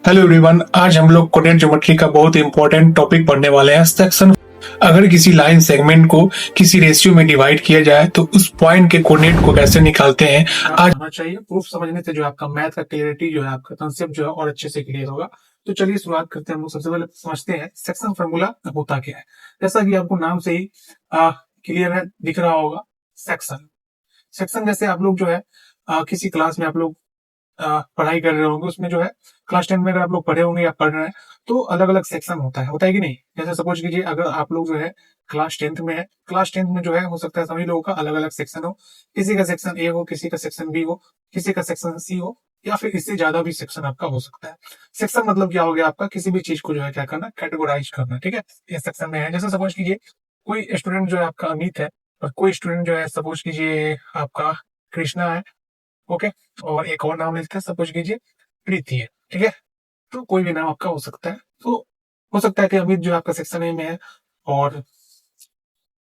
Hello everyone, आज हम लोग कोऑर्डिनेट ज्योमेट्री का बहुत इंपॉर्टेंट टॉपिक पढ़ने वाले हैं। सेक्शन अगर किसी लाइन सेगमेंट को किसी रेशियो में डिवाइड किया जाए तो उस पॉइंट के कोऑर्डिनेट को कैसे निकालते हैं आज होना चाहिए। प्रूफ समझने से जो आपका मैथ का क्लियरिटी जो है, आपका कंसेप्ट जो है और अच्छे से क्लियर होगा। तो चलिए शुरुआत करते हैं। हम लोग सबसे पहले समझते हैं सेक्शन फार्मूला होता क्या है। जैसा कि आपको नाम से ही क्लियर है, दिख रहा होगा सेक्शन। सेक्शन जैसे आप लोग जो है किसी क्लास में आप लोग पढ़ाई कर रहे होंगे, उसमें जो है क्लास 10 में अगर आप लोग पढ़े होंगे या पढ़ रहे हैं तो अलग अलग सेक्शन होता है कि नहीं। जैसे सपोज कीजिए अगर आप लोग जो है क्लास 10th में है, क्लास 10th में जो है हो सकता है सभी लोगों का अलग अलग सेक्शन हो। किसी का सेक्शन ए हो, किसी का सेक्शन बी हो, किसी का सेक्शन सी हो, या फिर इससे ज्यादा भी सेक्शन आपका हो सकता है। सेक्शन मतलब क्या हो गया, आपका किसी भी चीज को जो है क्या करना, कैटेगोराइज करना। ठीक है, ये सेक्शन में है। जैसे सपोज कीजिए कोई स्टूडेंट जो है आपका अमित है, और कोई स्टूडेंट जो है सपोज कीजिए आपका कृष्णा है। ओके, और एक और नाम लेते हैं, सपोज कीजिए प्रीति है। ठीक है, तो कोई भी नाम आपका हो सकता है। तो हो सकता है कि अमित जो आपका सेक्शन ए में है, और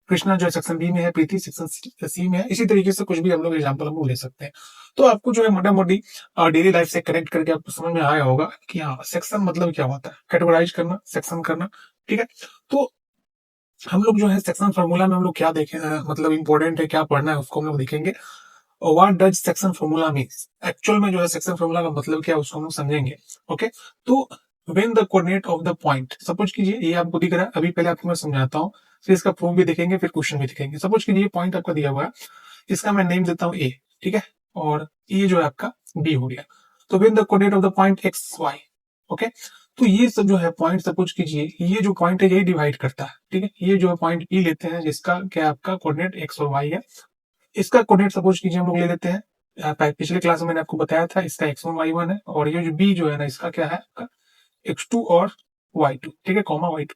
कृष्णा जो है सेक्शन बी में है, प्रीति सेक्शन सी में है। इसी तरीके से कुछ भी हम लोग एग्जाम्पल हम ले सकते हैं। तो आपको जो है मोटा मोटी डेली लाइफ से कनेक्ट करके आपको समझ में आया होगा कि हाँ सेक्शन मतलब क्या होता है, कैटेगराइज करना, सेक्शन करना। ठीक है, तो हम लोग जो है सेक्शन फार्मूला में हम लोग क्या देखें, मतलब इंपॉर्टेंट है क्या पढ़ना है उसको हम लोग देखेंगे। What does section formula means, actual में जो है सेक्शन फॉर्मूला का मतलब क्या है उसको हम लोग समझेंगे। ओके, तो when the coordinate of the point, suppose कीजिए ये आपको दिख रहा है, अभी पहले आपको मैं समझाता हूँ, फिर इसका प्रूफ भी देखेंगे, फिर क्वेश्चन भी देखेंगे। सपोज कीजिए ये पॉइंट आपका दिया हुआ है, इसका मैं नेम देता हूँ ए। ठीक है, और ये जो है आपका बी हो गया। तो when the coordinate of the point x y, okay, तो ये सब जो है पॉइंट, सपोज कीजिए ये जो पॉइंट है यही डिवाइड करता है। ठीक है, ये जो पॉइंट ई लेते हैं जिसका क्या आपका कोऑर्डिनेट एक्स और वाई है, इसका कोऑर्डिनेट सपोज कीजिए हम लोग ले लेते हैं। पिछले क्लास में मैंने आपको बताया था इसका x1 y1 है, और ये जो b जो है ना इसका क्या है आपका x2 और y2। ठीक है, कॉमा y2।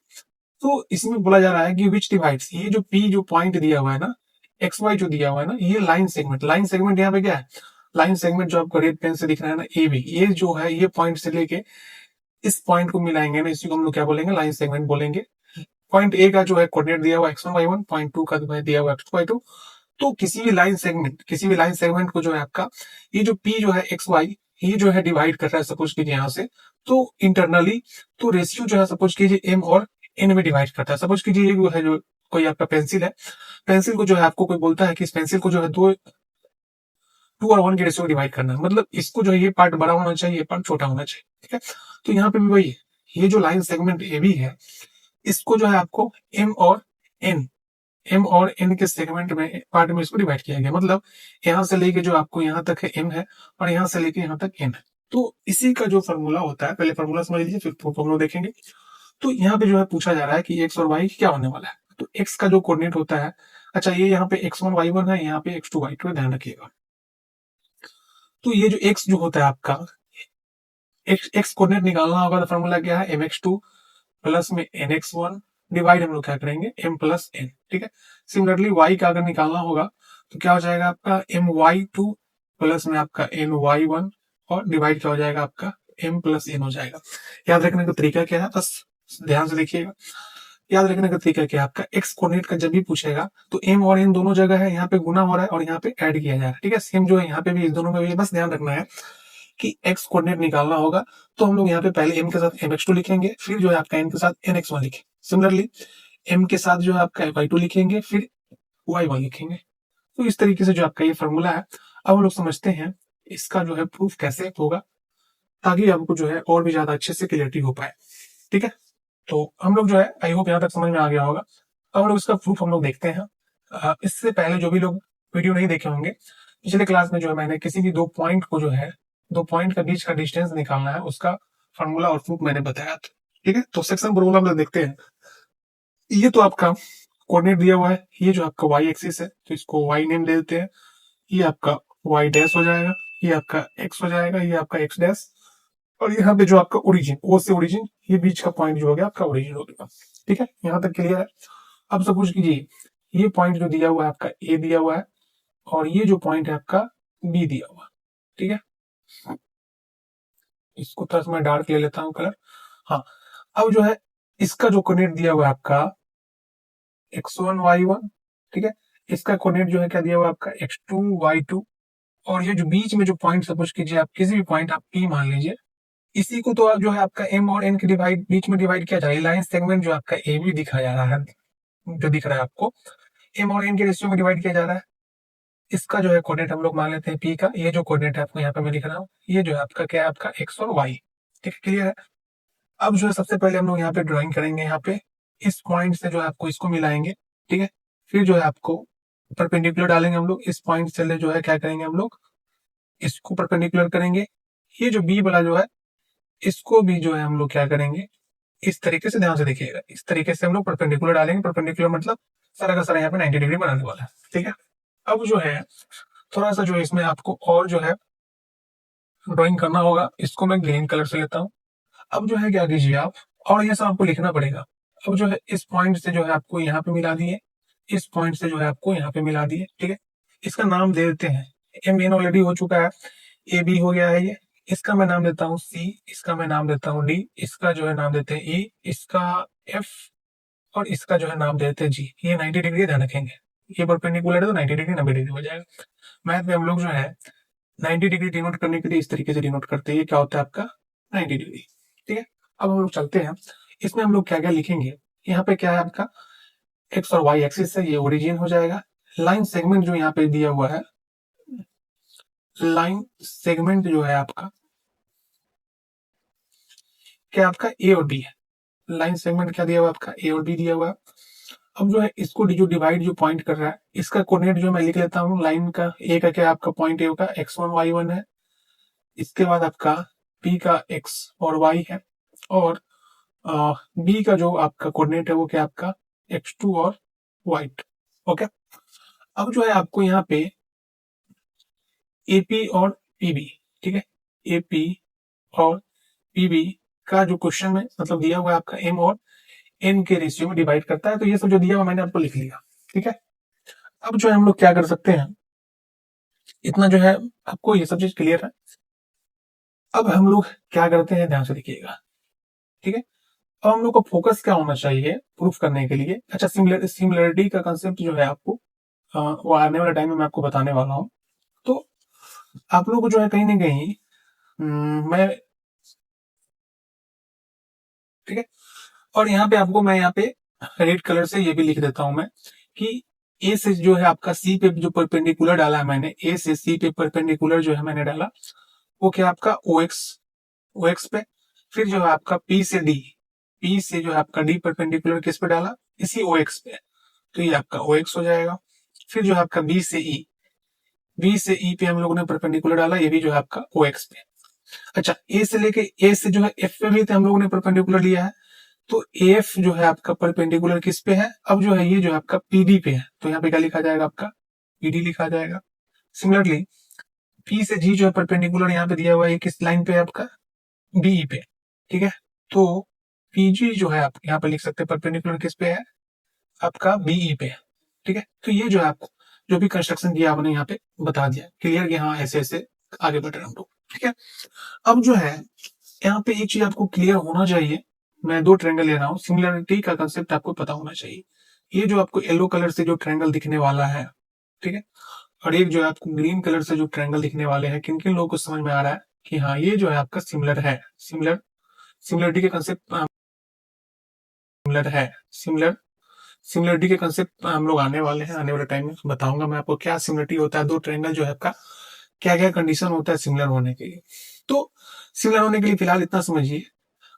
तो इसमें बोला जा रहा है कि विच डिवाइड्स, ये जो p जो पॉइंट दिया हुआ है ना, xy जो दिया हुआ है ना, ये लाइन सेगमेंट, लाइन सेगमेंट यहाँ पे क्या है, लाइन सेगमेंट जो आपको रेड पेन से दिख रहा है ना ए बी, ये जो है ये पॉइंट से लेके इस पॉइंट को मिलाएंगे ना, इसी को हम लोग क्या बोलेंगे, लाइन सेगमेंट बोलेंगे। पॉइंट ए का जो है कोऑर्डिनेट दिया हुआ x1 y1, पॉइंट 2 का जो है दिया हुआ x2 y2। तो किसी भी लाइन सेगमेंट को जो है आपका ये जो P जो है एक्स वाई, ये जो है डिवाइड कर रहा है सपोज कीजिए यहाँ से, तो इंटरनली तो रेशियो जो है सपोज कीजिए M और N में डिवाइड करता है। सपोज कीजिए ये जो है जो कोई आपका पेंसिल है, पेंसिल को जो है आपको कोई बोलता है कि इस पेंसिल को जो है 2:1 के रेशियो में डिवाइड करना है, मतलब इसको जो है ये पार्ट बड़ा होना चाहिए, ये पार्ट छोटा होना चाहिए। ठीक है, तो यहाँ पे भी वही है, ये जो लाइन सेगमेंट ए बी है, इसको जो है आपको एन एम और एन के सेगमेंट में पार्ट में इसको डिवाइड किया गया। मतलब यहाँ से लेके जो आपको यहाँ तक है एम है, और यहाँ से लेके यहाँ तक एन है। तो इसी का जो फॉर्मूला होता है, पहले फॉर्मूला समझ लीजिए फिर फॉर्मूला देखेंगे। तो यहाँ पे जो है पूछा जा रहा है कि एक्स और वाई क्या होने वाला है। तो एक्स का जो कोऑर्डिनेट होता है, अच्छा ये यहाँ पे x1 y1 है, यहाँ पे x2 y2 है, ध्यान रखिएगा। तो ये जो x जो होता है आपका एक्स कोऑर्डिनेट निकालना होगा, तो फॉर्मूला क्या है, mx2 प्लस में nx1 डिवाइड हम लोग क्या करेंगे m प्लस n। ठीक है, सिमिलरली y का अगर निकालना होगा तो क्या हो जाएगा आपका my2 प्लस में आपका ny1, और डिवाइड क्या हो जाएगा आपका m प्लस n हो जाएगा। याद रखने का तरीका क्या है, बस ध्यान से देखिएगा। याद रखने का तरीका क्या है, आपका एक्स कोऑर्डिनेट का जब भी पूछेगा तो m और n दोनों जगह है, यहाँ पे गुना हो रहा है और यहाँ पे ऐड किया जा रहा है। ठीक है, सेम जो है यहाँ पे भी, इस दोनों में भी बस ध्यान रखना है कि एक्स कोऑर्डिनेट निकालना होगा तो हम लोग यहाँ पे पहले m के साथ mx2 लिखेंगे, फिर जो है आपका n के साथ nx1 लिखेंगे। सिमिलरली m के साथ जो है आपका y2 लिखेंगे, फिर y1 लिखेंगे। तो इस तरीके से जो आपका ये फॉर्मूला है, अब हम लोग समझते हैं इसका जो है प्रूफ कैसे होगा, ताकि हमको जो है और भी ज्यादा अच्छे से क्लियरिटी हो पाए। ठीक है, तो हम लोग जो है आई होप यहाँ तक समझ में आ गया होगा। अब हम लोग इसका प्रूफ हम लोग देखते हैं। इससे पहले जो भी लोग वीडियो नहीं देखे होंगे, पिछले क्लास में जो है मैंने किसी भी दो पॉइंट को जो है, दो पॉइंट का बीच का डिस्टेंस निकालना है, उसका फॉर्मूला और प्रूफ मैंने बताया था। ठीक है, तो सेक्शन फॉर्मूला हम लोग देखते हैं। ये तो आपका कोऑर्डिनेट दिया हुआ है, ये जो आपका वाई एक्सिस है तो इसको वाई नेम दे देते हैं। ये आपका वाई डैश हो जाएगा, ये आपका एक्स हो जाएगा, ये आपका एक्स डैश, और यहाँ पे जो आपका ओरिजिन, ओ से ओरिजिन, ये बीच का पॉइंट जो हो गया आपका ओरिजिन हो गया। ठीक है, यहाँ तक क्लियर है। अब सपोज कीजिए ये पॉइंट जो दिया हुआ है आपका ए दिया हुआ है, और ये जो पॉइंट है आपका बी दिया हुआ। ठीक है, इसको थोड़ा सा मैं डार्क ले लेता हूँ कलर। हाँ, अब जो है इसका जो कोऑर्डिनेट दिया हुआ है आपका x1 y1। ठीक है, इसका कोऑर्डिनेट जो है क्या दिया हुआ है आपका x2 y2, और ये जो बीच में जो पॉइंट, सपोज कीजिए आप किसी भी पॉइंट आप P मान लीजिए, इसी को तो जो है आपका एम और एन के डिवाइड बीच में डिवाइड किया जा रहा है। लाइन सेगमेंट जो आपका ए बी दिखाया जा रहा है, जो दिख रहा है आपको, एम और एन के रेशियो में डिवाइड किया जा रहा है। इसका जो है कोऑर्डिनेट हम लोग मान लेते हैं पी का। ये जो कोऑर्डिनेट है आपको यहाँ पे मैं लिख रहा हूँ, ये जो है आपका क्या है, आपका एक्स और वाई। ठीक है, क्लियर है। अब जो है सबसे पहले हम लोग यहाँ पे ड्राइंग करेंगे, यहाँ पे इस पॉइंट से जो है आपको इसको मिलाएंगे। ठीक है, फिर जो है आपको परपेंडिकुलर डालेंगे हम लोग। इस पॉइंट से जो है क्या करेंगे हम लोग, इसको परपेंडिकुलर करेंगे। ये जो बी वाला जो है, इसको भी जो है हम लोग क्या करेंगे, इस तरीके से, ध्यान से देखिएगा, इस तरीके से हम लोग परपेंडिकुलर डालेंगे। परपेंडिकुलर मतलब सारा का सारा यहाँ पे 90 डिग्री बनाने वाला है। ठीक है, अब जो है थोड़ा सा जो इसमें आपको और जो है ड्राइंग करना होगा। इसको मैं ग्रीन कलर से लेता हूँ। अब जो है क्या कीजिए आप, और ये सब आपको लिखना पड़ेगा। अब जो है इस पॉइंट से जो है आपको यहाँ पे मिला दिए, इस पॉइंट से जो है आपको यहाँ पे मिला दिए। ठीक है, इसका नाम दे देते हैं, एम एन ऑलरेडी हो चुका है, ए बी हो गया है ये। इसका मैं नाम देता हूँ सी, इसका मैं नाम देता हूँ डी, इसका जो है नाम देते हैं ई, इसका एफ, और इसका जो है नाम देते हैं जी। ये 90 डिग्री ध्यान रखेंगे, ये परपेंडिकुलर है तो 90 डिग्री 90 डिग्री हो जाएगा। मैथ में हम लोग जो है 90 डिग्री डिनोट करने के लिए इस तरीके से डिनोट करते हैं। ये क्या होता है आपका 90 डिग्री। ठीक है, अब हम लोग चलते हैं, इसमें हम लोग क्या क्या लिखेंगे। यहाँ पे क्या है आपका एक्स और वाई एक्सिस है, ये ओरिजिन हो जाएगा। लाइन सेगमेंट जो यहाँ पे दिया हुआ है, लाइन सेगमेंट जो है आपका क्या, आपका ए और बी है। लाइन सेगमेंट क्या दिया हुआ आपका, ए और बी दिया हुआ है। अब जो है इसको जो डिवाइड जो पॉइंट कर रहा है, इसका कोऑर्डिनेट जो मैं लिख लेता हूँ। लाइन का ए का क्या, आपका पॉइंट ए का x1 y1 है। इसके बाद आपका पी का x और y है, और बी का जो आपका कोऑर्डिनेट है वो क्या, आपका x2 और y2। ओके, अब जो है आपको यहाँ पे एपी और पीबी, ठीक है, एपी और पीबी का जो क्वेश्चन में मतलब दिया हुआ है आपका एम और एन के रेशियो में डिवाइड करता है। तो ये सब जो दिया हुआ मैंने आपको लिख लिया। ठीक है, अब जो है हम लोग क्या कर सकते हैं, इतना जो है आपको ये सब चीज क्लियर है। अब हम लोग क्या करते हैं, ध्यान से देखिएगा। ठीक है, अब हम लोग को फोकस क्या होना चाहिए प्रूफ करने के लिए। अच्छा, सिमिलरिटी का कंसेप्ट जो है आपको वो आने वाले टाइम में मैं आपको बताने वाला हूँ। तो आप लोग को जो है कहीं ना कहीं मैं, ठीक है, और यहाँ पे आपको मैं यहाँ पे रेड कलर से ये भी लिख देता हूं मैं कि ए से जो है आपका सी पे जो परपेंडिकुलर डाला है मैंने, ए से सी पे परपेंडिकुलर जो है मैंने डाला, वो क्या आपका ओ एक्स पे। फिर जो है आपका पी से डी, पी से जो है आपका डी परपेंडिकुलर किस पे डाला, इसी ओ एक्स पे, तो ये आपका ओ एक्स हो जाएगा। फिर जो है आपका बी से ई, बी से ई पे हम लोगों ने परपेंडिकुलर डाला, ये भी जो है आपका ओ एक्स पे। अच्छा, ए से लेके ए से जो है एफ पे भी तो हम लोगों ने परपेंडिकुलर लिया है, तो एफ जो है आपका परपेंडिकुलर किस पे है, अब जो है ये जो है आपका पीडी पे है, तो यहाँ पे क्या लिखा जाएगा, आपका पीडी लिखा जाएगा। सिमिलरली पी से जी जो है परपेंडिकुलर यहाँ पे दिया हुआ है, किस लाइन पे है आपका, बीई पे। ठीक है, तो पीजी जो है आप यहाँ पे लिख सकते हैं परपेंडिकुलर किस पे है, आपका बीई पे है। ठीक है, तो ये जो है आपको जो भी कंस्ट्रक्शन किया आपने यहाँ पे बता दिया क्लियर कि हाँ ऐसे ऐसे आगे बढ़ रहे हम लोग। ठीक है, अब जो है यहाँ पे एक चीज आपको क्लियर होना चाहिए, मैं दो ट्रायंगल ले रहा हूँ, सिमिलरिटी का कंसेप्ट आपको पता होना चाहिए। ये जो आपको येलो कलर से जो ट्रायंगल दिखने वाला है, ठीक है, और एक जो है आपको ग्रीन कलर से जो ट्रायंगल दिखने वाले हैं, किन किन लोगों को समझ में आ रहा है कि हाँ ये जो है आपका सिमिलर है, सिमिलरिटी के कंसेप्ट सिमिलर है, सिमिलरिटी के कंसेप्ट हम लोग आने वाले हैं, आने वाले टाइम में बताऊंगा मैं आपको क्या सिमिलरिटी होता है, दो ट्रायंगल जो है आपका क्या क्या कंडीशन होता है सिमिलर होने के लिए। तो सिमिलर होने के लिए फिलहाल इतना समझिए,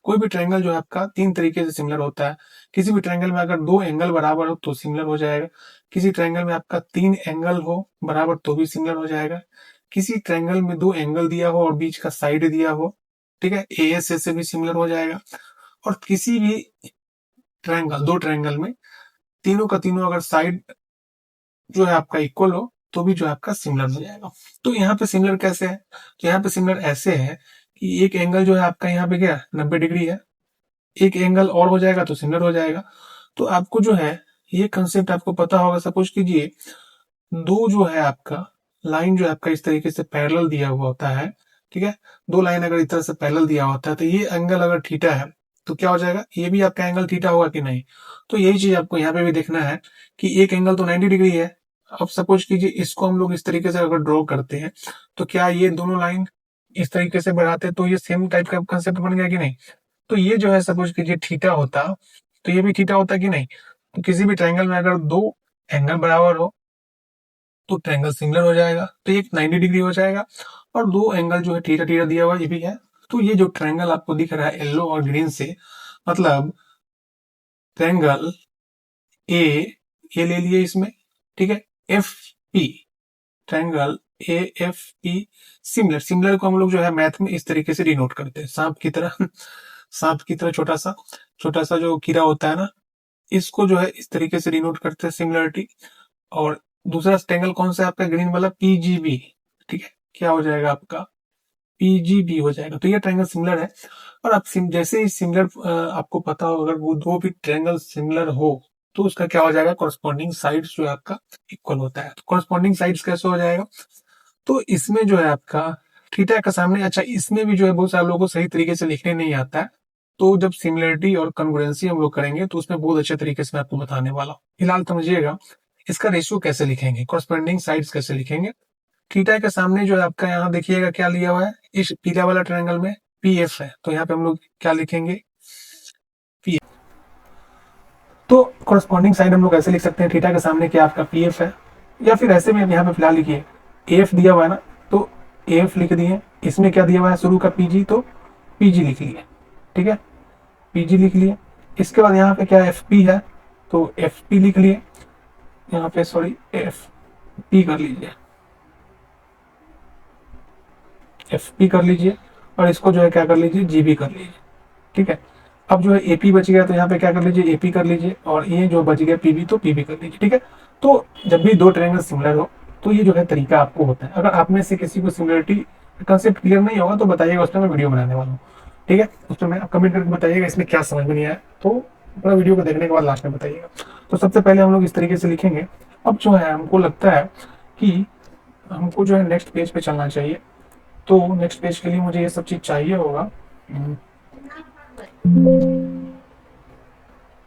कोई भी ट्रायंगल जो है आपका तीन तरीके से सिमिलर होता है। किसी भी ट्रायंगल में अगर दो एंगल बराबर हो तो सिमिलर हो जाएगा, किसी ट्रायंगल में आपका तीन एंगल हो बराबर तो भी सिमिलर हो जाएगा, किसी ट्रायंगल में दो एंगल दिया हो और बीच का साइड दिया हो, ठीक है, ए एस से भी सिमिलर हो जाएगा। और किसी भी ट्रायंगल, दो ट्रायंगल में तीनों का तीनों अगर साइड जो है आपका इक्वल हो तो भी जो है आपका सिमिलर हो जाएगा। तो यहाँ पे सिमिलर कैसे है, तो यहाँ पे सिमिलर ऐसे है कि एक एंगल जो है आपका यहाँ पे क्या 90 डिग्री है, एक एंगल और हो जाएगा तो सिमिलर हो जाएगा। तो आपको जो है ये कंसेप्ट आपको पता होगा। सपोज कीजिए दो जो है आपका लाइन जो है आपका इस तरीके से पैरेलल दिया हुआ होता है, ठीक है, दो लाइन अगर इस तरह से पैरेलल दिया होता है तो ये एंगल अगर थीटा है तो क्या हो जाएगा, ये भी आपका एंगल थीटा होगा कि नहीं। तो यही चीज आपको यहाँ पे भी देखना है कि एक एंगल तो 90 डिग्री है। अब सपोज कीजिए इसको हम लोग इस तरीके से अगर ड्रॉ करते हैं तो क्या ये दोनों लाइन इस तरीके से बढ़ाते तो ये सेम टाइप का कंसेप्ट बन गया कि नहीं। तो ये जो है सपोज कीजिए थीटा होता, तो ये भी थीटा होता कि नहीं। तो किसी भी ट्रायंगल में अगर दो एंगल बराबर हो तो ट्रायंगल सिमिलर हो जाएगा, तो एक 90 डिग्री हो जाएगा और दो एंगल जो है थीटा थीटा दिया हुआ ये भी है। तो ये जो ट्रायंगल आपको दिख रहा है येलो और ग्रीन से, मतलब ट्रायंगल ए, ये ले लिए इसमें, ठीक है, F P, triangle A F P similar. Similar को हम लोग जो है मैथ में इस तरीके से डिनोट करते हैं, सांप की तरह सांप की तरह छोटा सा जो कीड़ा होता है ना, इसको जो है इस तरीके से डिनोट करते हैं सिमिलरिटी। और दूसरा ट्रायंगल कौन सा है आपका, ग्रीन वाला, पीजीबी, ठीक है, क्या हो जाएगा आपका, पीजीबी हो जाएगा। तो ये ट्रायंगल सिमिलर है। और आप जैसे ही सिमिलर आपको पता हो, अगर वो दो भी ट्रायंगल सिमिलर हो तो उसका क्या हो जाएगा, कॉरस्पॉन्डिंग साइड्स जो है आपका इक्वल होता है। तो कॉरस्पॉन्डिंग साइड्स कैसे हो जाएगा, तो इसमें जो है आपका थीटा का सामने, अच्छा इसमें भी जो है बहुत सारे लोगों को सही तरीके से लिखने नहीं आता है, तो जब सिमिलरिटी और कॉन्ग्रुएंसी हम लोग करेंगे तो उसमें बहुत अच्छे तरीके से मैं आपको बताने वाला हूँ। फिलहाल समझिएगा इसका रेशियो कैसे लिखेंगे, कॉरस्पॉन्डिंग साइड्स कैसे लिखेंगे। थीटा के सामने जो है आपका यहाँ देखिएगा क्या लिया हुआ है, इस पीला वाला ट्रायंगल में पी एफ है, तो यहाँ पे हम लोग क्या लिखेंगे, पी। तो कॉरस्पॉन्डिंग साइड हम लोग ऐसे लिख सकते हैं, थीटा के सामने क्या आपका पी एफ है, या फिर ऐसे में यहाँ पे फिलहाल लिखिए एफ दिया हुआ है ना, तो एफ लिख दिए, इसमें क्या दिया हुआ है शुरू का पीजी, तो पीजी लिख लिए, ठीक है, पीजी लिख लिए। इसके बाद यहाँ पे क्या एफ पी है, तो एफ पी लिख लिए, यहाँ पे सॉरी एफ पी कर लीजिए, एफ पी कर लीजिए, और इसको जो है क्या कर लीजिए, जी बी कर लीजिए, ठीक है। अब जो है एपी बच गया तो यहाँ पे क्या कर लीजिए, एपी कर लीजिए, और ये जो बच गया पीबी तो पीबी कर लीजिए, ठीक है। तो जब भी दो ट्रायंगल सिमिलर हो तो ये जो है तरीका आपको होता है। अगर आप में से किसी को सिमिलरिटी कंसेप्ट क्लियर नहीं होगा तो बताइएगा, उस पर मैं वीडियो बनाने वाला हूँ, ठीक है। उस पर मैं आप कमेंट करके बताइएगा इसमें क्या समझ में नहीं आया, तो पूरा वीडियो को देखने के बाद लास्ट में बताइएगा। तो सबसे पहले हम लोग इस तरीके से लिखेंगे। अब जो है हमको लगता है कि हमको जो है नेक्स्ट पेज पे चलना चाहिए, तो नेक्स्ट पेज के लिए मुझे ये सब चीज चाहिए होगा।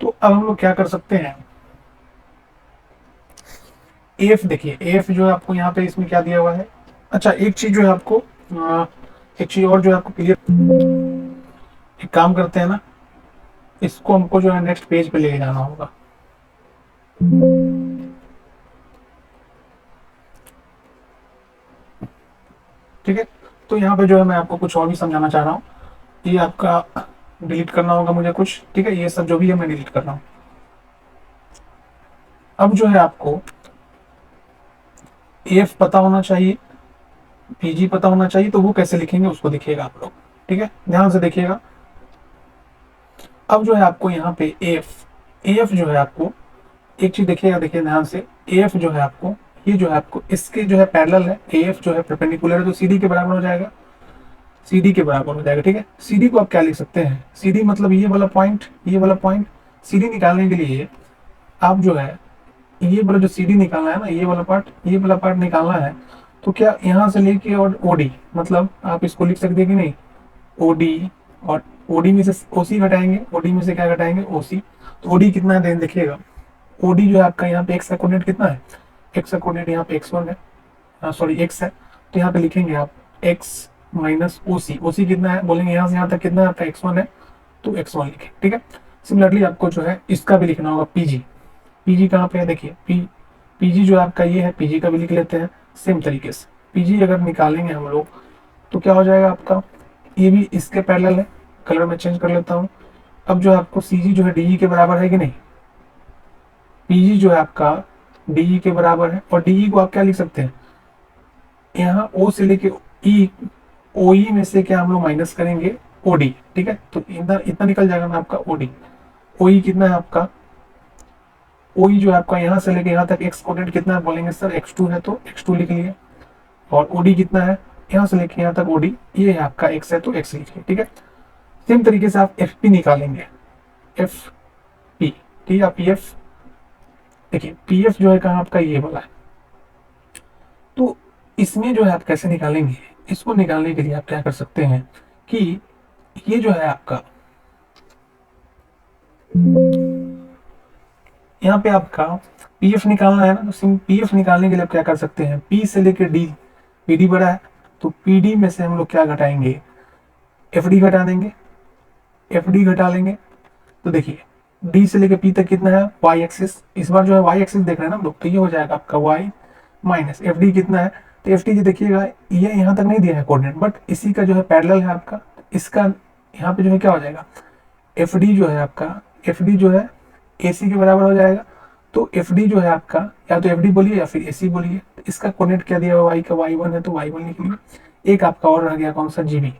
तो अब हम लोग क्या कर सकते हैं, एफ देखिए, एफ जो है आपको यहाँ पे इसमें क्या दिया हुआ है। अच्छा एक चीज जो है आपको एक चीज और जो है आपको क्लियर, एक काम करते हैं ना, इसको हमको जो है नेक्स्ट पेज पे लेके जाना होगा। ठीक है, तो यहाँ पे जो है मैं आपको कुछ और भी समझाना चाह रहा हूँ। ये आपका डिलीट करना होगा मुझे कुछ, ठीक है, ये सब जो भी है मैं डिलीट कर रहा हूँ। अब जो है आपको एफ पता होना चाहिए, पीजी पता होना चाहिए, तो वो कैसे लिखेंगे उसको देखिएगा आप लोग, ठीक है, ध्यान से देखिएगा। अब जो है आपको यहाँ पे एफ, एफ जो है आपको एक चीज देखिएगा, देखिए ध्यान से, एफ जो है आपको, ये जो है आपको इसके जो है पैरेलल है, एफ जो है परपेंडिकुलर है, तो सीडी के बराबर हो जाएगा, सीडी के बराबर हो जाएगा, ठीक है। सीडी को आप क्या लिख सकते हैं, सीडी मतलब ये वाला पॉइंट, ये वाला पॉइंट। सीडी निकालने के लिए आप जो है ये वाला जो सीडी निकालना है ना, ये वाला पार्ट, ये वाला पार्ट निकालना है, तो क्या यहाँ से लेके और ओडी, मतलब आप इसको लिख सकते हैं कि नहीं, ओडी, और ओडी में से ओसी घटाएंगे, ओडी में से क्या घटाएंगे, ओसी। तो ओडी कितना है देन देखिएगा, ओडी जो है आपका यहाँ पे एक्स का कोऑर्डिनेट कितना है, एक्स का कोऑर्डिनेट यहाँ पे एक्स वन है, सॉरी एक्स है, तो यहाँ पे लिखेंगे आप एक्स माइनस ओसी, ओसी कितना है बोलेंगे, यहाँ से यहाँ तक कितना है आपका एक्स वन है, तो एक्स वन लिखे, ठीक है। सिमिलरली आपको जो है इसका भी लिखना होगा, पीजी, पीजी कहाँ पे है देखिए, पीजी जो आपका ये है, पीजी का भी लिख लेते हैं सेम तरीके से। पीजी अगर निकालेंगे हम लोग तो क्या हो जाएगा आपका, ये भी इसके पैरेलल है, कलर में चेंज कर लेता हूँ। अब जो है आपको सीजी जो है डीई के बराबर है कि नहीं, पीजी जो है आपका डीई के बराबर है, और डीई को आप क्या लिख सकते हैं, यहाँ ओ से लेके ई, ओई में से क्या हम लोग माइनस करेंगे, ओडी, ठीक है। तो इतना इतना निकल जाएगा ना आपका ओडी। ओई कितना है आपका, ओई जो है आपका यहाँ से लेके यहाँ तक एक्स कोऑर्डिनेट कितना है बोलेंगे सर एक्स टू है, तो एक्स टू लिख लिए, और ओडी कितना है यहाँ से लेके यहाँ तक ओडी, ये है आपका एक्स है, तो एक्स लिखिए, ठीक है। सेम तरीके से आप एफ पी निकालेंगे, एफ पी, ठीक है, पी एफ, देखिए पी एफ जो है कहाँ आपका ये वाला है। तो इसमें जो है आप कैसे निकालेंगे, इसको निकालने के लिए आप क्या कर सकते हैं कि ये जो है आपका यहाँ पे आपका पीएफ निकालना है ना, तो पीएफ निकालने के लिए आप क्या कर सकते हैं, पी से लेकर डी, पीडी बड़ा है, तो पीडी में से हम लोग क्या घटाएंगे, एफडी घटा देंगे, एफडी घटा लेंगे। तो देखिए डी से लेके पी तक कितना है, वाई एक्सिस, इस बार जो है वाई एक्सिस देख रहे हैं ना हम लोग, तो ये हो जाएगा आपका वाई माइनस एफ डी कितना है, तो एफ डी जो देखिएगा ये यहाँ तक नहीं दिया है कोऑर्डिनेट, बट इसी का जो है पैरेलल है आपका, इसका यहाँ पे जो है क्या हो जाएगा, एफ डी जो है आपका, एफ डी जो है ए सी के बराबर हो जाएगा। तो एफ डी जो है आपका, या तो एफ डी बोलिए या फिर ए सी बोलिए, तो इसका कोऑर्डिनेट क्या दिया हुआ वाई का, वाई वन है तो वाई वन लिख लीजिए। एक आपका और रह गया कौन सा, जीबी,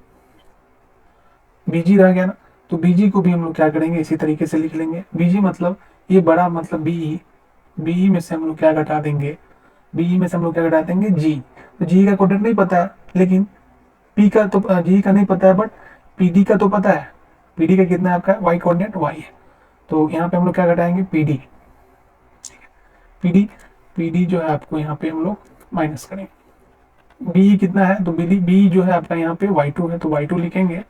बीजी रह गया ना, तो बीजी को भी हम लोग क्या करेंगे, इसी तरीके से लिख लेंगे। बीजी मतलब ये बड़ा मतलब बीई, बीई में से हम लोग क्या घटा देंगे, बीई में से हम लोग क्या घटा देंगे, जी। तो जी का कोऑर्डिनेट नहीं पता है, लेकिन पी का तो, जी का नहीं पता है, बट पीडी का तो पता है। पीडी का कितना है आपका, वाई कोऑर्डिनेट वाई है, तो यहाँ पे हम लोग क्या घटाएंगे, पीडी, पीडी, पीडी जो है आपको यहाँ पे हम लोग माइनस करेंगे। बी कितना है, तो बी जो है आपका यहाँ पे y2 है, तो y2 लिखेंगे।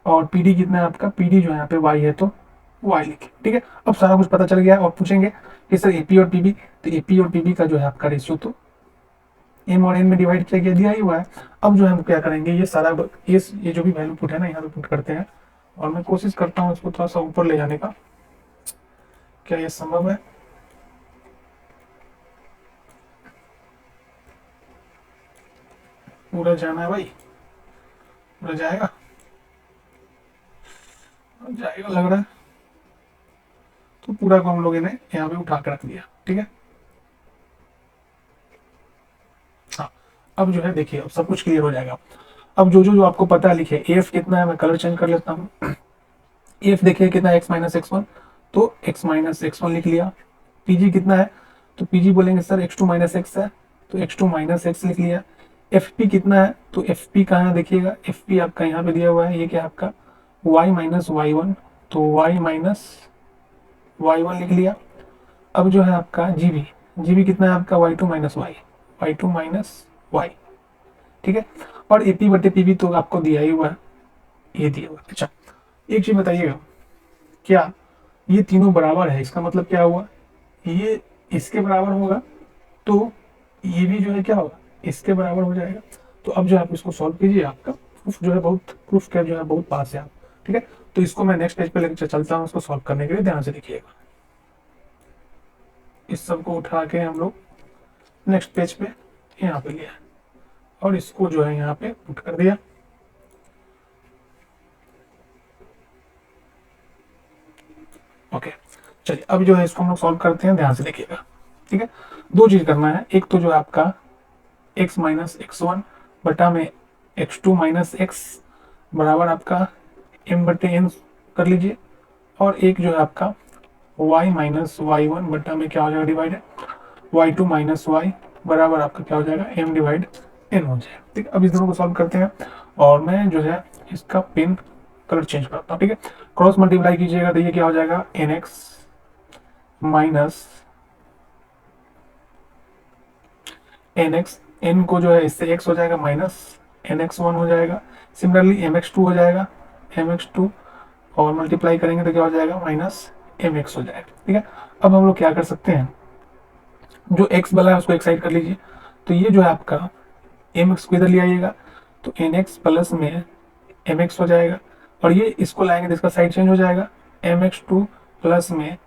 और पीडी कितना है आपका, पीडी जो है यहाँ पे y है, तो y लिखे। ठीक है, अब सारा कुछ पता चल गया। और पूछेंगे कि सर एपी और पीबी, तो एपी और पीबी का जो है आपका रेशियो तो एम और एन में डिवाइड किया गया, दिया ही हुआ है। अब जो है हम क्या करेंगे, ये सारा ये जो भी वैल्यू पुट है ना, यहाँ पे पुट करते हैं, और मैं कोशिश करता हूँ इसको थोड़ा सा ऊपर ले जाने का। क्या ये संभव है, पूरा जाना है भाई, पूरा जाएगा, जाएगा लग रहा है। तो पूरा को हम लोगों ने यहाँ पे उठा कर रख दिया। ठीक है, हाँ अब जो है देखिए, अब सब कुछ क्लियर हो जाएगा। अब जो आपको पता है लिखे, एफ कितना है, मैं कलर चेंज कर लेता हूँ। एफ देखिए कितना है, एक्स माइनस एक्स वन, तो एक्स माइनस एक्स वन लिख लिया। पीजी कितना है, तो पीजी बोलेंगे sir x two minus x है, तो एक्स टू माइनस एक्स लिख लिया। एफ पी कितना है, तो एफ पी कहाँ है देखिएगा, एफ पी आपका यहाँ पे दिया हुआ है, ये क्या आपका वाई माइनस वाई वन, तो वाई माइनस वाई वन लिख लिया। अब जो है आपका जीबी, जीबी कितना है आपका, y two minus y, y two minus y. ठीक है, और एपी बटे पीबी तो आपको दिया ही हुआ है, ये दिया हुआ है। अच्छा एक चीज बताइएगा, क्या ये तीनों बराबर है, इसका मतलब क्या हुआ, ये इसके बराबर होगा, तो ये भी जो है क्या होगा, इसके बराबर हो जाएगा। तो अब जो है आप इसको सॉल्व कीजिए, आपका प्रूफ जो है बहुत, प्रूफ का जो है बहुत पास है आप। ठीक है, तो इसको मैं नेक्स्ट पेज पे लेकर चलता हूँ, इसको सॉल्व करने के लिए ध्यान से देखिएगा। इस सब को उठा के हम लोग नेक्स्ट पेज पे यहाँ पे लिया, और इसको जो है यहाँ पे पुट कर दिया। ओके चलिए, अब जो है इसको हम लोग सॉल्व करते हैं, ध्यान से देखिएगा। ठीक है, दो चीज करना है, एक तो जो है आपका x माइनस एक्स वन बटा में एक्स टू माइनस एक्स बराबर आपका m बटे n कर लीजिए, और एक जो है आपका y माइनस वाई वन बटा में क्या हो जाएगा divided y two minus y बराबर आपका क्या हो जाएगा m डिवाइड n हो जाएगा। ठीक है, अब इस दोनों को सॉल्व करते हैं, और मैं जो है इसका पेन कलर चेंज करता हूँ। ठीक है, क्रॉस मल्टीप्लाई कीजिएगा तो ये क्या हो जाएगा, n x minus n x, n को जो है इससे एक्स हो जाएगा माइनस एन एक्स वन हो जाएगा। सिमिलरली एम एक्स टू हो जाएगा, एम एक्स टू, और मल्टीप्लाई करेंगे तो क्या हो जाएगा, माइनस एम एक्स हो जाएगा। ठीक है, अब हम लोग क्या कर सकते हैं, जो एक्स वाला है उसको एक साइड कर लीजिए, तो ये जो है आपका एम एक्स को इधर ले आइएगा, तो एन एक्स प्लस में एम एक्स हो जाएगा, और ये इसको लाएंगे तो इसका साइड चेंज हो जाएगा, एम एक्स टू प्लस में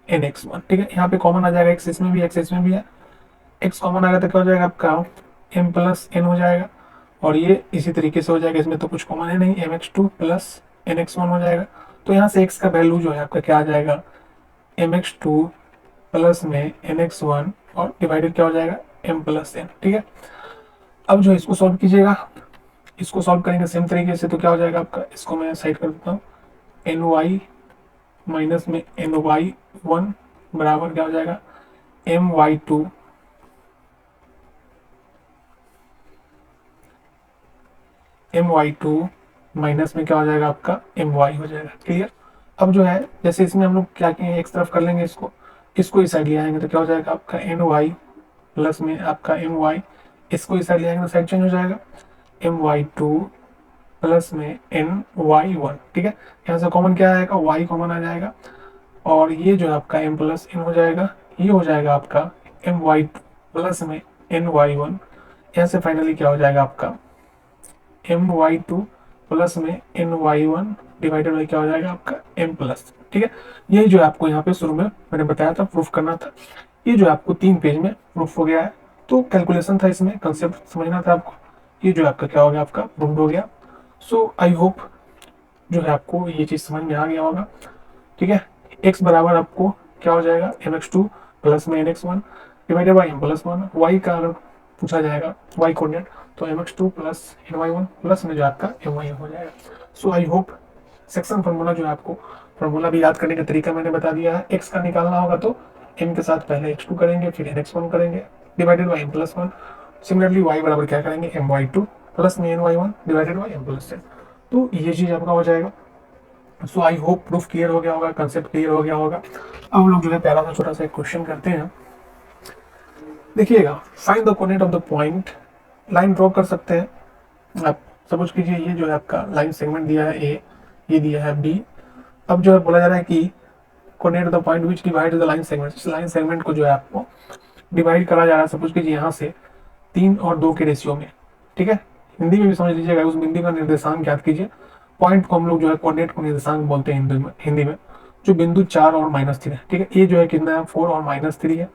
एन एक्स वन। ठीक है, यहाँ पे कॉमन आ जाएगा, एक्स इसमें भी एक्स इसमें भी है, एक्स कॉमन आएगा तो क्या हो जाएगा आपका एम प्लस एन हो जाएगा, और ये इसी तरीके से हो जाएगा, इसमें तो कुछ कॉमन है नहीं, m x two plus n x one हो जाएगा। तो यहाँ से एक्स का वैल्यू जो है आपका क्या आ जाएगा, एम एक्स टू प्लस में एन एक्स वन, और डिवाइडेड क्या हो जाएगा एम प्लस एन। ठीक है, अब जो इसको सॉल्व कीजिएगा, इसको सॉल्व करेंगे सेम तरीके से, तो क्या हो जाएगा आपका, इसको मैं साइड कर देता हूँ, एन वाई माइनस में एन वाई वन बराबर क्या हो जाएगा m y two m y two minus में क्या हो जाएगा आपका एम वाई हो जाएगा। क्लियर, अब जो है जैसे इसमें हम लोग क्या किए, एक तरफ कर लेंगे इसको, इसको इस साइड ले आएंगे तो क्या हो जाएगा आपका एन वाई प्लस में आपका एम वाई, इसको इस साइड ले आएंगे तो साइड चेंज हो जाएगा, एम वाई टू प्लस में एन वाई वन। ठीक है, यहाँ से कॉमन क्या आएगा, वाई कॉमन आ जाएगा, और ये जो है आपका एम प्लस एन हो जाएगा, ये हो जाएगा आपका एम वाई टू प्लस में एन वाई वन। यहाँ से फाइनली क्या हो जाएगा आपका my2 प्लस में ny1 डिवाइडेड बाई क्या हो जाएगा आपका m प्लस। ठीक है, यही जो है आपको यहाँ पे शुरू में मैंने बताया था प्रूफ करना था, ये जो आपको 3 पेज में प्रूफ हो गया है। तो कैलकुलेशन था, इसमें कंसेप्ट समझना था आपको, ये जो आपका क्या हो गया आपका प्रूफ हो गया। सो आई होप जो है आपको ये चीज़ समझ में आ गया होगा। ठीक है, x बराबर आपको क्या हो जाएगा mx2 प्लस में nx1 divided by m plus 1। y का अगर पूछा जाएगा y कोऑर्डिनेट तो mx2 प्लस ny1 प्लस में जो आपका my हो जाएगा। सो आई होप सेक्शन फार्मूला जो है आपको फार्मूला भी याद करने का तरीका मैंने बता दिया है। x का निकालना होगा तो m के साथ पहले x2 करेंगे फिर nx1 करेंगे divided by m plus 1। Similarly y बराबर क्या करेंगे my2 प्लस में ny1 divided by m plus 10। तो ये चीज़ आपका हो जाएगा। सो आई होप प्रूफ क्लियर हो गया होगा, कंसेप्ट क्लियर हो गया होगा। अब हम लोग जो है पहला सा छोटा सा एक क्वेश्चन करते हैं। देखिएगा, find the coordinate of the point, line draw कर सकते हैं आप। सपोज कीजिए ये जो है आपका लाइन सेगमेंट दिया है ए, ये दिया है बी। अब जो है बोला जा रहा है कि coordinate of the point which divide the line segment, इस लाइन सेगमेंट को जो है आपको डिवाइड करा जा रहा है सपोज कीजिए यहाँ से 3 और 2 के रेशियो में। ठीक है, हिंदी में भी समझ लीजिएगा, उस बिंदु का निर्देशांक याद कीजिए। पॉइंट को हम लोग जो है कोऑर्डिनेट को निर्देशांक बोलते हैं हिंदी में, जो बिंदु 4 और -3 है। ठीक है, ए जो है कितना है 4 और -3 है,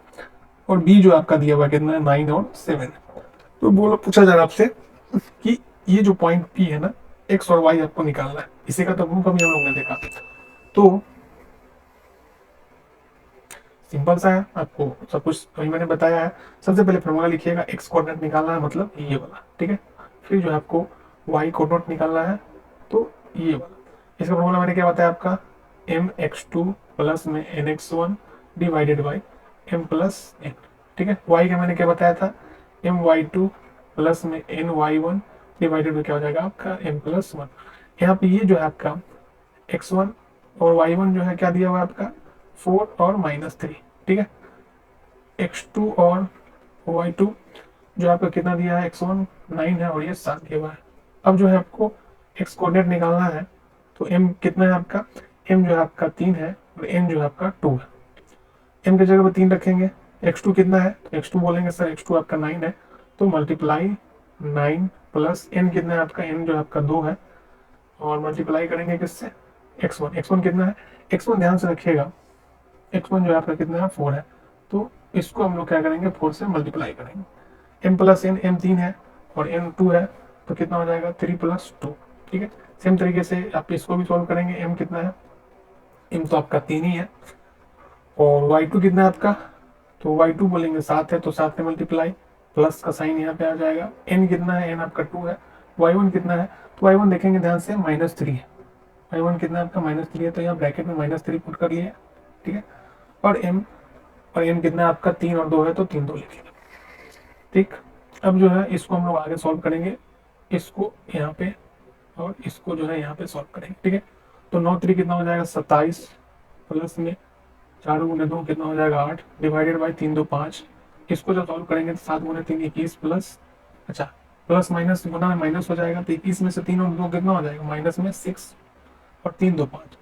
और बी जो आपका दिया हुआ कितना है 9 और 7 है। तो बोलो पूछा जा रहा है आपसे कि ये जो पॉइंट पी है ना, एक्स और वाई आपको निकालना है। इसी का तो प्रूफ अभी हम लोग ने देखा। तो सिंपल सा है, आपको सब कुछ अभी मैंने बताया है। सबसे पहले फॉर्मूला लिखिएगा, एक्स कोऑर्डिनेट निकालना है मतलब ये वाला। ठीक है, फिर जो है आपको वाई कोऑर्डिनेट निकालना है तो ये वाला। इसका फॉर्मूला मैंने क्या बताया आपका, mx2 प्लस में nx1 divided by m plus n। ठीक है, y का मैंने क्या बताया था, my2 प्लस में ny1 डिवाइडेड बाई क्या हो जाएगा आपका m प्लस 1। यहाँ पे ये जो है आपका x1 और y1 जो है क्या दिया हुआ है आपका 4 और -3। ठीक है, x2 और y2 जो आपका कितना दिया है, x1 9 है और ये 7 दिया हुआ है। अब जो है आपको x कोऑर्डिनेट निकालना है तो m कितना है आपका, m जो है आपका 3 है और n जो है आपका 2 है। m की जगह पर 3 रखेंगे, x2 कितना है तो x2 बोलेंगे सर x2 आपका 9 है, तो मल्टीप्लाई 9 प्लस n कितना है आपका, n जो है आपका 2 है, और मल्टीप्लाई करेंगे किससे x1 कितना है, x1 ध्यान से रखिएगा, x1 जो है आपका कितना है 4 है, तो इसको हम लोग क्या करेंगे 4 से मल्टीप्लाई करेंगे। m प्लस n, m 3 है और n 2 है, तो कितना हो जाएगा 3 प्लस 2। ठीक है, सेम तरीके से आप इसको भी सॉल्व करेंगे। m कितना है, m तो आपका 3 ही है, और y2 कितना है आपका, तो y2 बोलेंगे 7 है, तो 7 से मल्टीप्लाई, प्लस का साइन यहाँ पे आ जाएगा। n कितना है, n आपका 2 है। y1 कितना है, तो y1 देखेंगे ध्यान से -3 है, y1 कितना है आपका -3 है, तो यहाँ ब्रैकेट में -3 पुट कर लिया। ठीक है, और m कितना है आपका 3 और 2 है, तो 3 2 लिखिए। ठीक, अब जो है इसको हम लोग आगे सॉल्व करेंगे, इसको यहाँ पे और इसको जो है यहाँ पे सॉल्व करेंगे। ठीक है, तो 9 3 कितना हो जाएगा 27 प्लस में 4 गुने 2 कितना हो जाएगा 8 डिवाइडेड बाई 3 2 5। इसको जब सॉल्व करेंगे तो 7 गुने 3 21 प्लस, अच्छा प्लस माइनस गुना में माइनस हो जाएगा, तो 21 में से 3 और 2 कितना हो जाएगा माइनस में 6 और 3 2 5।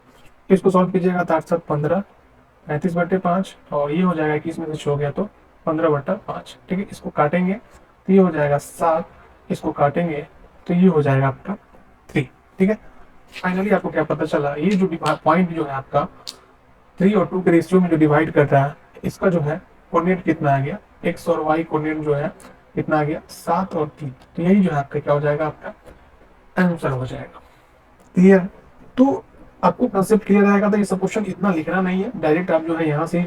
इसको सॉल्व कीजिएगा तो 8 7 15 35/5, और ये हो जाएगा 21 में से 6 हो गया तो 15/5। ठीक है, इसको काटेंगे तो ये हो जाएगा 7, इसको काटेंगे तो ये हो जाएगा आपका 3। ठीक है, फाइनली आपको क्या पता चला, ये जो पॉइंट जो है आपका 3 और 2 के रेशियो में जो डिवाइड कर रहा है, इसका जो है कोऑर्डिनेट कितना आ गया, x और y कोऑर्डिनेट जो है कितना आ गया 7 और 3। तो यही जो है आपका क्या हो जाएगा, आपका आंसर हो जाएगा। क्लियर, तो आपको कंसेप्ट क्लियर रहेगा तो ये सब क्वेश्चन इतना लिखना नहीं है, डायरेक्ट आप जो है यहाँ से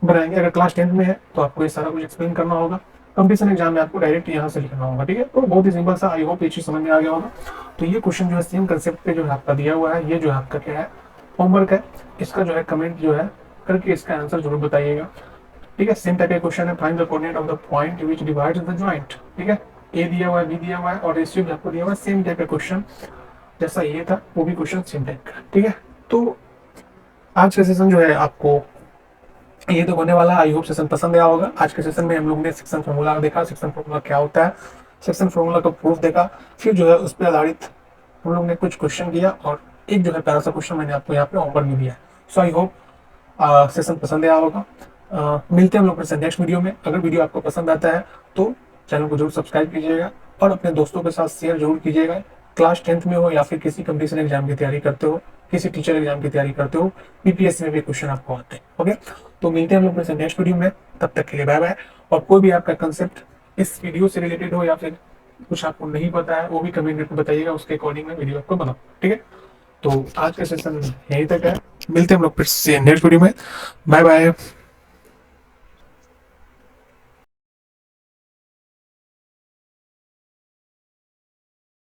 बनाएंगे। अगर क्लास 10 में है तो आपको ये सारा कुछ एक्सप्लेन करना होगा, कंपटीशन एग्जाम में आपको डायरेक्ट यहाँ से लिखना होगा। ठीक है, तो बहुत ही सिंपल सा, आई होप ये चीज समझ में आ गया होगा। तो ये क्वेश्चन जो है सेम कंसेप्ट पे जो है आपका दिया हुआ है, ये जो है आपका क्या है होमवर्क है, इसका जो है कमेंट जो है करके इसका आंसर जरूर बताइएगा। ठीक है, सेम टाइप का क्वेश्चन है, find the coordinate of the point which divides the joint. ठीक है, ए दिया हुआ है, बी दिया हुआ है और रेशियो भी आपको दिया हुआ है, सेम टाइप का क्वेश्चन जैसा ये था वो भी क्वेश्चन सेम टाइप का। ठीक है, तो आज का सेशन जो है आपको ये तो होने वाला, आई होप सेशन पसंद आया होगा। आज के सेशन में हम लोग ने सेक्शन फॉर्मूला देखा, सेक्शन फॉर्मूला क्या होता है, सेक्शन फॉर्मूला का प्रूफ देखा, फिर जो है उस पर आधारित हम लोग ने कुछ क्वेश्चन किया, और एक जो है प्यारा सा क्वेश्चन मैंने आपको यहाँ पे होमवर्क भी दिया है। सो आई होप सेशन पसंद आया होगा। मिलते हैं हम लोग नेक्स्ट वीडियो में। अगर वीडियो आपको पसंद आता है तो चैनल को जरूर सब्सक्राइब कीजिएगा और अपने दोस्तों के साथ शेयर जरूर कीजिएगा। क्लास 10th में हो या फिर किसी कंपटीशन एग्जाम की तैयारी करते हो, किसी टीचर एग्जाम की तैयारी करते हो, बीपीएससी में भी क्वेश्चन आपको आते हैं। ओके, तो मिलते हैं हम लोग नेक्स्ट वीडियो में, तब तक के लिए बाय बाय। और कोई भी आपका कंसेप्ट इस वीडियो से रिलेटेड हो या फिर कुछ आपको नहीं पता है वो भी कमेंट में बताइएगा, उसके अकॉर्डिंग में वीडियो आपको बनाओ। ठीक है, तो आज का सेशन यहीं तक है, मिलते हैं हम लोग फिर से नेक्स्ट वीडियो में। Bye bye.